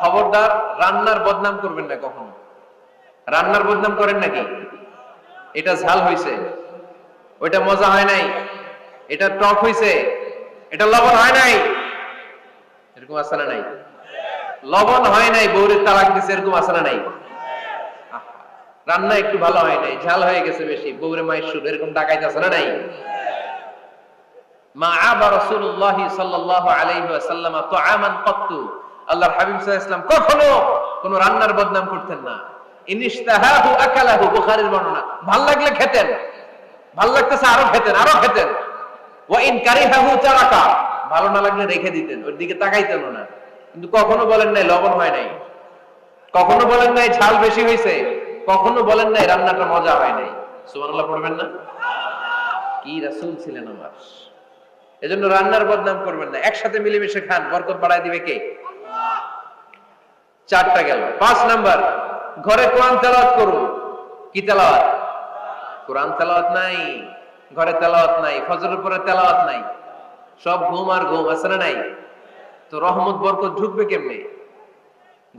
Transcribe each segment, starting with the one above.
খবরদার রান্নার বদনাম করবেন না কখনো। রান্নার বদনাম করেন নাকি? এটা ঝাল হইছে, ওইটা মজা হয় নাই, এটা টক হইছে, এটা লবণ হয় নাই, এরকম আছে না নাই? লবণ হয় নাই, বউরের তালাক দিছে, এরকম আছে না নাই? রান্না একটু ভালো হয় নাই, ঝাল হয়ে গেছে বেশি, বউরে মায়ের সুর, এরকম ডাকাইতে আছে না নাই? মা আবা রাসূলুল্লাহ সাল্লাল্লাহু আলাইহি ওয়াসাল্লাম তুআমান ক্বাত্তু, আল্লাহর হাবিব সাল্লাল্লাহু আলাইহি ওয়াসাল্লাম কখনো কোন রান্নার বদনাম করতেন না। ইনিশতাহাহু আকালাহু, বুখারীর বর্ণনা। ভাল লাগলে খেতেন, ভাল লাগতেছে আরো খেতেন, আরো খেতেন। ওয়া ইন কারিহাহু তারাকা, ভালো না লাগলে রেখে দিতেন, ওর দিকে তাকাইতেন না। কিন্তু কখনো বলেন নাই লবণ হয় নাই, কখনো বলেন নাই ঝাল বেশি হয়েছে, কখনো বলেন নাই রান্নাটা মজা হয় নাই। সুবহানাল্লাহ পড়বেন না? কি রাসূল ছিলেন আমার। এজন্য রান্নার বদনাম করবেন না, একসাথে মিলেমিশে খান, বরকত বাড়ায় দিবে কে? চারটা গেল। 5 নাম্বার, ঘরে কোরআন তেলাওয়াত করুন। কি তেলাওয়াত? কোরআন তেলাওয়াত নাই, ঘরে তেলাওয়াত নাই, ফজরের পরে তেলাওয়াত নাই, সব ঘুম আর ঘুম, আছে না নাই? তো রহমত বরকত ঢুকবে কেমনে?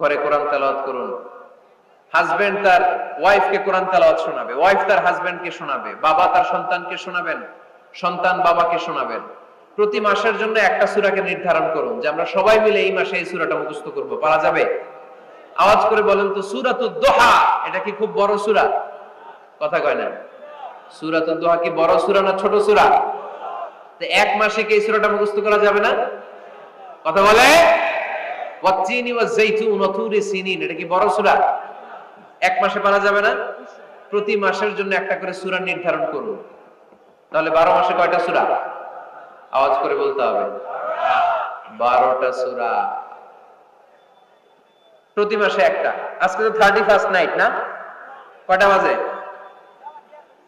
ঘরে কোরআন তেলাওয়াত করুন। হাজবেন্ড তার ওয়াইফকে কোরআন তেলাওয়াত শোনাবে, ওয়াইফ তার হাজবেন্ডকে শোনাবে, বাবা তার সন্তানকে শোনাবেন, সন্তান বাবাকে শোনাবেন। প্রতি মাসের জন্য একটা সূরাকে নির্ধারণ করুন যে আমরা সবাই মিলে এই মাসে এই সূরাটা মুখস্থ করব। পারা যাবে? আওয়াজ করে বলেন তো, সূরাতুদ দোহা এটা কি খুব বড় সূরা? কথা কয় না। সূরাতুদ দোহা কি বড় সূরা না ছোট সূরা? তো এক মাসে কি এই সূরাটা মুখস্থ করা যাবে না? কথা বলে। ওয়াত্তিনি ওয়াজ-যাইতুন ওয়া তুরি সিনিন, এটা কি বড় সূরা? এক মাসে পারা যাবে না? প্রতি মাসের জন্য একটা করে সূরা নির্ধারণ করুন। তাহলে 12 মাসে কয়টা সূরা? আওয়াজ করে বলতে হবে, 12টা সূরা। প্রতি মাসে একটা। আজকে তো 31st নাইট না? কয়টা বাজে?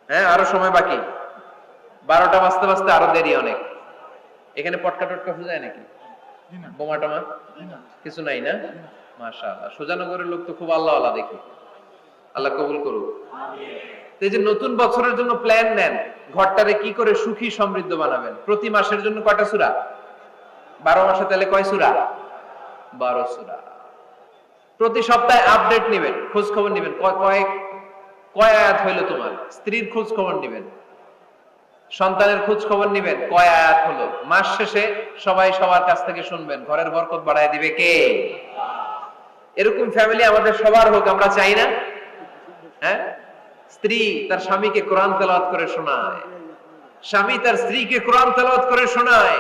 হ্যাঁ, আরো সময় বাকি। 12টা বাজতে বাজতে আরো দেরি অনেক। এখানে পটকা টটকা ফুজায় নাকি? বোমা টমা কিছু নাই না? মাশাআল্লাহ, সুজানগরের লোক তো খুব আল্লাহওয়ালা দেখি। আল্লাহ কবুল করুক। এই যে নতুন বছরের জন্য প্ল্যান নেন, ঘরটারে কি করে সুখী সমৃদ্ধ বানাবেন। প্রতি মাসের জন্য কয়টা সূরা? 12 মাসে তাহলে কয় সূরা? 12 সূরা। প্রতি সপ্তাহে আপডেট নেবেন, খোঁজ খবর নেবেন, কয় আয়াত হইলো তোমার। স্ত্রীর খোঁজ খবর নেবেন, সন্তানের খোঁজ খবর নেবেন, কয় আয়াত হলো। মাস শেষে সবাই সবার কাছ থেকে শুনবেন, ঘরের বরকত বাড়ায় দিবে কে? এরকম ফ্যামিলি আমাদের সবার হোক, আমরা চাই না? হ্যাঁ, স্ত্রী তার স্বামীকে কোরআন তেলাওয়াত করে শোনায়, স্বামী তার স্ত্রীকে কোরআন তেলাওয়াত করে শোনায়,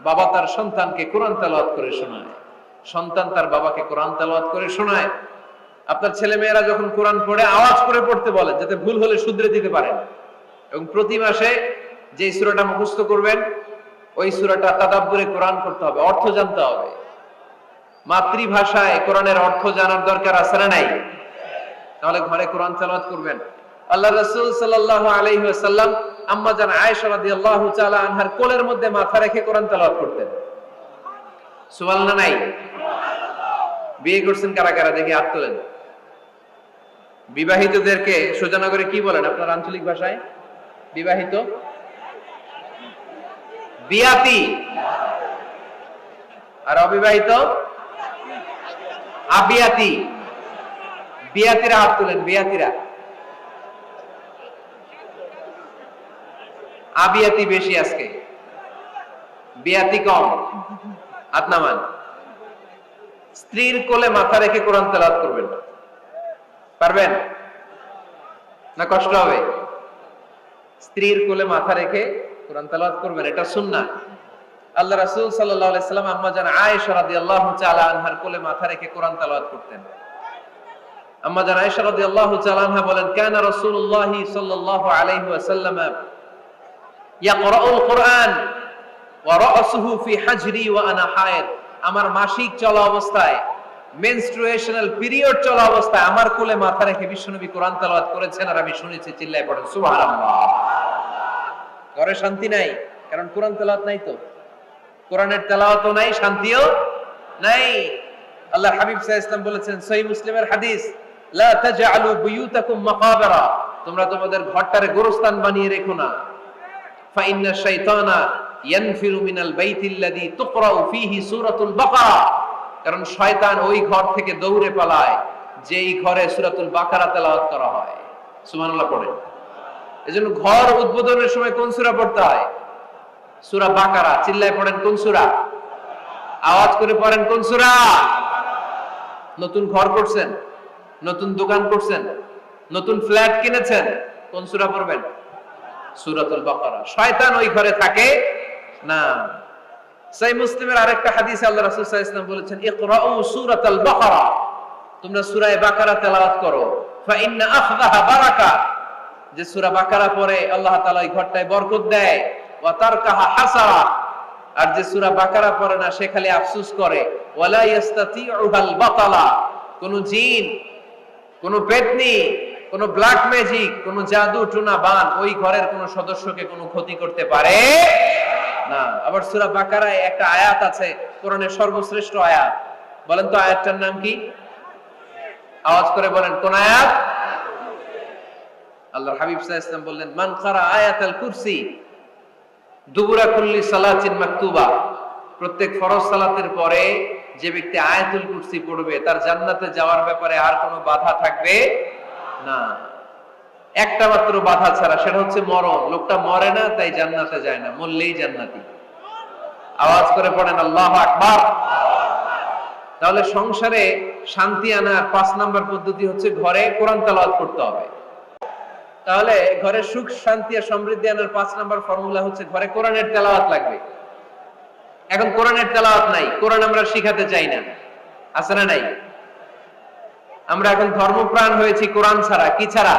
বাবা তার সন্তানকে কোরআন তেলাওয়াত করে শোনায়, সন্তান তার বাবাকে কোরআন তেলাওয়াত করে শোনায়। আপনার ছেলে মেয়েরা যখন কোরআন পড়ে আওয়াজ করে পড়তে বলেন, যাতে ভুল হলে শুধরে দিতে পারেন। এবং প্রতি মাসে যে সূরাটা মুখস্থ করবেন, ওই সূরাটা তাদাব্বুরে কোরআন করতে হবে, অর্থ জানতে হবে। মাতৃভাষায় কোরআনের অর্থ জানার দরকার আছে না নাই? তাহলে ঘরে কোরআন তেলাওয়াত করবেন। আল্লাহ রাসূল সাল্লাল্লাহু আলাইহি ওয়াসাল্লাম আম্মা জান আয়েশা রাদিয়াল্লাহু তাআলা আনহার কোলের মধ্যে মাথা রেখে কোরআন তেলাওয়াত করতেন। সুবহানাল্লাহ নাই? বিয়ে করছেন কারা কারা দেখি হাত তোলেন। বিবাহিতদেরকে সুজানগরে কি বলেন আপনার আঞ্চলিক ভাষায়? বিবাহিত বিয়াতি, আর অবিবাহিত আবিয়াতি। বিয়াতিরা হাত তুলেন, বিয়াতিরা। আবিয়াতি বেশি আজকে, বিয়াতি কম। হাত নামান। স্ত্রীর কোলে মাথা রেখে কোরআন তেলাওয়াত করবেন, পারবেন না? কষ্ট হবে? স্ত্রীর কোলে মাথা রেখে কোরআন তেলাওয়াত করবেন, এটা সুন্নাহ। আল্লাহ রাসূল সাল্লাল্লাহু আলাইহি সাল্লাম আম্মা জান আয়েশা রাদিয়াল্লাহু তাআলা আনহার কোলে মাথা রেখে কোরআন তেলাওয়াত করতেন। আম্মা জান আয়েশা রাদিয়াল্লাহু তাআলা আনহা বলেন, কানা রাসূলুল্লাহ সাল্লাল্লাহু আলাইহি ওয়াসাল্লাম ইয়াকরাউল কুরআন ওয়া রাসুহু ফি হাজরি ওয়া আনা হায়েদ। আমার মাসিক চলা অবস্থায়, মেনস্ট্রুয়েশনাল পিরিয়ড চলা অবস্থায় আমার কোলে মাথা রেখে বিশ্বনবী কোরআন তেলাওয়াত করেছেন, আর আমি শুনেছি। চিল্লায় পড়েন সুবহানাল্লাহ। ঘরে শান্তি নাই, কারণ কোরআন তেলাওয়াত নাই। তো কোরআনের তেলাওয়াতও নাই, শান্তিও নাই। আল্লাহর হাবিব সাল্লাল্লাহু আলাইহি ওয়াসাল্লাম বলেছেন, সহিহ মুসলিমের হাদিস, লা তাজআলু বুয়ুতাকুম মাকাবিরা, তোমরা তোমাদের ঘরটারে গোরস্থান বানিয়ে রেখো না। ফা ইন্না শাইতানা ইয়ানফিরু মিনাল বাইতিল্লাযী তুকরাউ ফীহি সূরাতুল বাকারা, কারণ শয়তান ওই ঘর থেকে দৌড়ে পালায় যেই ঘরে সূরাতুল বাকারা তেলাওয়াত করা হয়। সুবহানাল্লাহ পড়েন। এজন্য ঘর উদ্বোধনের সময় কোন সূরা পড়তে হয়? সূরা বাকারা। চিল্লায় পড়েন কোন সূরা? আওয়াজ করে পড়েন কোন সূরা? নতুন ঘর করছেন, নতুন দোকান করছেন, নতুন ফ্ল্যাট কিনেছেন, কোন সূরা পড়বেন? সূরাতুল বাকারা। শয়তান ওই ঘরে থাকে না। সহিহ মুসলিমের আরেকটা হাদিসে আল্লাহ রাসূল সাল্লাল্লাহু আলাইহি ওয়াসাল্লাম বলেছেন, ইকরাউ সূরাতাল বাকারা, তোমরা সূরা বাকারা তেলাওয়াত করো, ফা ইন্না আখযাহা বারাকা, যে সূরা বাকারা পড়ে আল্লাহ তাআলা ওই ঘরটায় বরকত দেয়, ওয়া তারকাহা হাসারা, আর যে সূরা বাকারা পড়ে না সে খালি আফসোস করে, ওয়ালা ইস্তাতিউহাল বাতালা, কোন জিন, কোন পেতনি, কোন ব্ল্যাক ম্যাজিক, কোন জাদু টুনা বান ওই ঘরের কোন সদস্যকে কোন ক্ষতি করতে পারে না। আবার সূরা বাকারায় একটা আয়াত আছে, কোরআনের সর্বশ্রেষ্ঠ আয়াত, বলেন তো আয়াতটার নাম কি? আওয়াজ করে বলেন কোন আয়াত? আল্লাহর হাবিব সাল্লাল্লাহু আলাইহি ওয়াসাল্লাম বললেন, মান কারা আয়াতাল কুরসি দুবুরা কুল্লি সালাতিন মাকতুবা, প্রত্যেক ফরজ সালাতের পরে যে ব্যক্তি আয়াতুল কুরসি পড়বে তার জান্নাতে যাওয়ার ব্যাপারে আর কোনো বাধা থাকবে না। একটা মাত্র বাধা ছাড়া, সেটা হচ্ছে মরণ। লোকটা মরে না তাই জান্নাতে যায় না, মরলেই জান্নাতি। আওয়াজ করে পড়েন আল্লাহু আকবার। তাহলে সংসারে শান্তি আনার 5 নাম্বার পদ্ধতি হচ্ছে ঘরে কোরআন তেলাওয়াত করতে হবে। তাহলে ঘরে সুখ শান্তি আর সমৃদ্ধি আনার 5 নাম্বার ফর্মুলা হচ্ছে ঘরে কোরআনের তেলাওয়াত লাগবে। এখন কোরআনের তেলাওয়াত নাই, কোরআন আমরা শিখাতে চাই না, আছে না নাই? আমরা এখন ধর্মপ্রাণ হয়েছি কোরআন ছাড়া। কি ছাড়া?